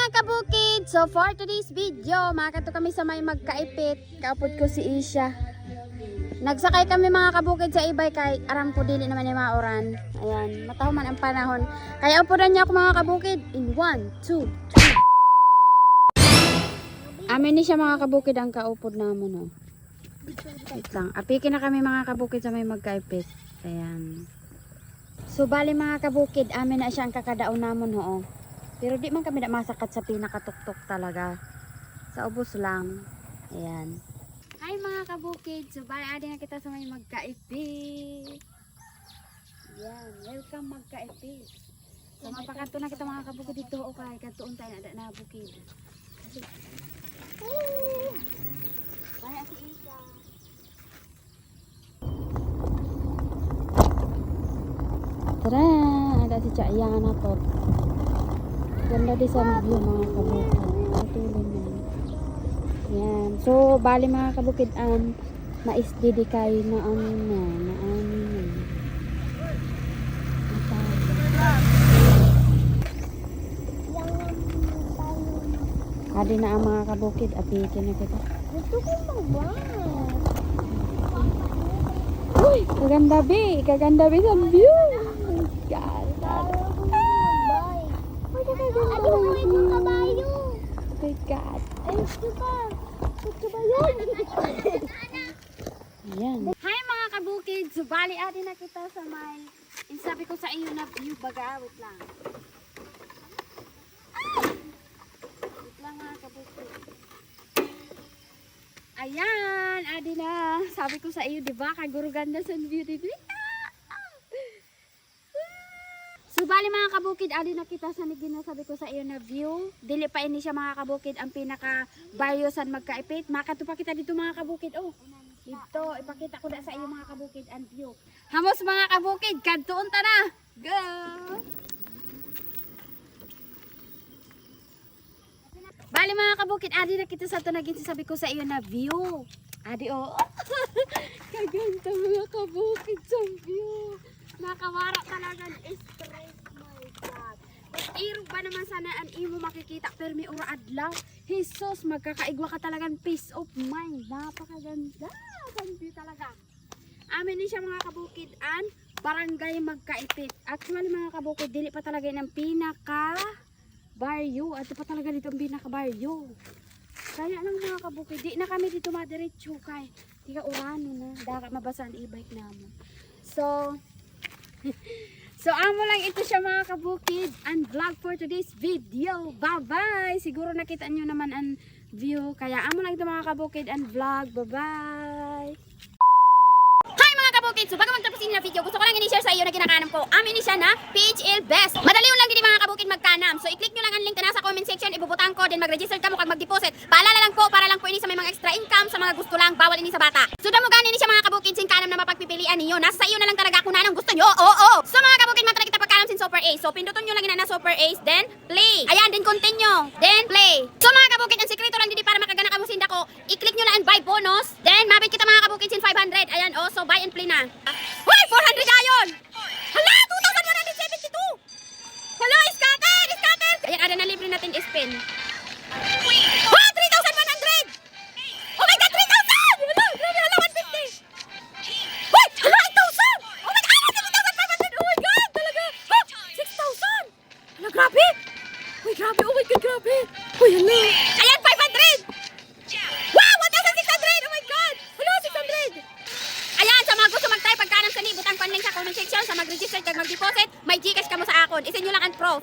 mga kabukid! So for today's video, makato kami sa may magkaipit. Kaupod ko si Isha. Nagsakay kami mga kabukid sa ibay kay aram ko dili naman yung mga oran. Ayan, mataw man ang panahon. Kaya upudan niya ako mga kabukid in 1, 2, 3. Amin ni siya mga kabukid ang kaupod namon. Oh. Wait lang. Apikin na kami mga kabukid sa may magkaipit. Ayan. So bali mga kabukid, amin na siya ang kakadaon namon ho. Pero di man kami na masakat sa pinakatuktok talaga. Sa ubos lang. Ayan. Hi mga kabukid. So bali adi na kita sa may magkaipit. Ayan. Welcome magkaipit. So mapakanto na kita mga kabukid dito o kay kantuon tayo na bukid. Bye Ate Isa. Tara! Ada si Cak Yang na to. Ganda di sa view mga kabukid. Patulong na. Yan. So, bali mga kabukid na-isdidi kayo na ano na. Adi na ang mga kabukid. Apikin na kita. Gusto ko mag-vlog. Uy! Kaganda bi! Kaganda bi sa view! God! Ano mo itong kabayo? Oh my God! Ay, gusto ka. Gusto ba yun? Ayan. Hi mga kabukid! So bali adi na kita sa may sabi ko sa iyo na view baga. Wait lang. Wait lang mga kabukid. Ayan! Adi na. Sabi ko sa iyo diba kaguro ganda sa view diba? So bali mga kabukid, adi na kita sa sabi ko sa iyo na view. Dili pa ini siya mga kabukid ang pinaka baryosan magkaipit. Makato pa kita dito mga kabukid. Oh, dito ipakita ko na sa iyo mga kabukid ang view. Hamos mga kabukid, kadtuon ta na. Go! Bali mga kabukid, adi na kita sa tunagin sabi ko sa iyo na view. Adi oh. Kaganda mga kabukid sa view. Nakawara talaga stress, my God. Irog ba naman sana ang imo makikita pero may ura adlaw. Jesus, magkakaigwa ka talagang peace of mind. Napakaganda. Ganda talaga. Amin din siya mga kabukid an barangay magkaipit. Actually mga kabukid, dili pa talaga ng pinaka baryo. At pa talaga dito ang pinaka baryo. Kaya lang mga kabukid, di na kami dito madiretso kay di ka urano na. Daka mabasa ang e-bike namin. So amo lang ito siya mga kabukid and vlog for today's video. Bye bye. Siguro nakita nyo naman ang view. Kaya amo lang ito mga kabukid and vlog. Bye bye. Hi mga kabukid. So bago magtapos na video, gusto ko lang i-share sa iyo na ginakanam ko. Amin siya na PHL Best. Madali lang din mga kabukid magkanam. So i-click nyo lang ang link na nasa comment section. Ibubutang ko. Then mag-register ka mo kag mag-deposit. Paalala lang po para lang po ini sa may mga extra income sa mga gusto lang. Bawal ini sa bata. So damo ganin siya mga kabukid sin kanam na mapagpipilian niyo. Nasa iyo na lang talaga kung anong gusto nyo. Oo. So mga kabukid matala kita pagkanam sin Super Ace. So pinduton nyo lang na Super Ace. Then play. Ayan. Then continue. Then play. So mga kabukid ang sekreto lang didi para makagana ka mo sinda ko. I-click nyo lang ang buy bonus. Then mabit kita mga kabukid sin 500. Ayan oh. So buy and play na. Hoy! 400 ayon! Hala! 2,172! Hala! Scatter! Scatter! Ayan, ada na libre natin spin. Ha! 3,100! Oh my God! 3,000! Hala! Grabe! Hala! 150! Hoy! Hala! 8,000! Oh my God! 7,500! Oh my God! Talaga! Ha! 6,000! Hala! Grabe! Uy! Grabe! Oh my God! Grabe! Uy! Hala! Ayan! 500! Wow! 1,600! Oh my God! Hala! 600! Ayan, sa mga gusto mag-try pagkanam sa ni, butang panling sa comment section, sa mag-register kag mag-deposit, may Gcash ka mo sa akon. Isin nyo lang ang pro.